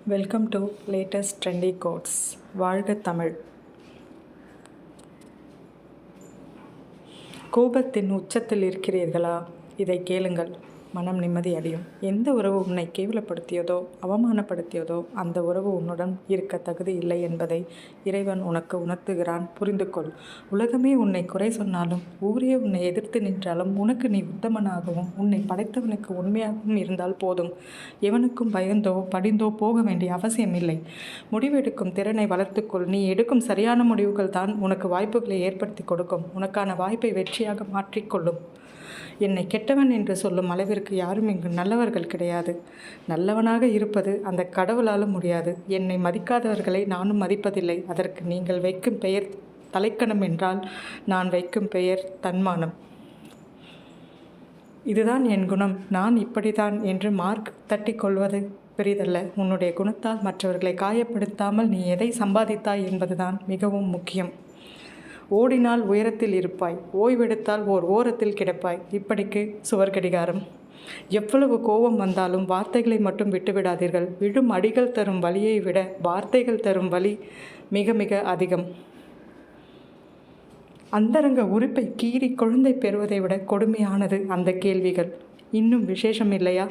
Welcome to latest trendy quotes. வாழ்க தமிழ். கோபத்தின் உச்சத்தில் இருக்கிறீர்களா? இதை கேளுங்கள், மனம் நிம்மதி அடையும். எந்த உறவு உன்னை கேவலப்படுத்தியதோ அவமானப்படுத்தியதோ அந்த உறவு உன்னுடன் இருக்க தகுதி இல்லை என்பதை இறைவன் உனக்கு உணர்த்துகிறான். புரிந்து கொள். உலகமே உன்னை குறை சொன்னாலும், ஊரே உன்னை எதிர்த்து நின்றாலும், உனக்கு நீ உத்தமனாகவும் உன்னை படைத்தவனுக்கு உண்மையாகவும் இருந்தால் போதும். எவனுக்கும் பயந்தோ படிந்தோ போக வேண்டிய அவசியம் இல்லை. முடிவெடுக்கும் திறனை வளர்த்துக்கொள். நீ எடுக்கும் சரியான முடிவுகள் தான் உனக்கு வாய்ப்புகளை ஏற்படுத்தி கொடுக்கும். உனக்கான வாய்ப்பை வெற்றியாக மாற்றிக்கொள்ளும். என்னை கெட்டவன் என்று சொல்லும் அளவிற்கு யாரும் இங்கு நல்லவர்கள் கிடையாது. நல்லவனாக இருப்பது அந்த கடவுளாலும் முடியாது. என்னை மதிக்காதவர்களை நானும் மதிப்பதில்லை. அதற்கு நீங்கள் வைக்கும் பெயர் தலைக்கணம் என்றால் நான் வைக்கும் பெயர் தன்மானம். இதுதான் என் குணம், நான் இப்படித்தான் என்று மார்க் தட்டி கொள்வது பெரிதல்ல. உன்னுடைய குணத்தால் மற்றவர்களை காயப்படுத்தாமல் நீ எதை சம்பாதித்தாய் என்பதுதான் மிகவும் முக்கியம். ஓடினால் உயரத்தில் இருப்பாய், ஓய்வெடுத்தால் ஓர் ஓரத்தில் கிடப்பாய். இப்படிக்கு சுவர் கடிகாரம். எவ்வளவு கோபம் வந்தாலும் வார்த்தைகளை மட்டும் விட்டுவிடாதீர்கள். விழும் அடிகள் தரும் வலியை விட வார்த்தைகள் தரும் வலி மிக மிக அதிகம். அந்தரங்க உறுப்பை கீறி குழந்தை பெறுவதை விட கொடுமையானது அந்த கேள்விகள். இன்னும் விசேஷம் இல்லையா?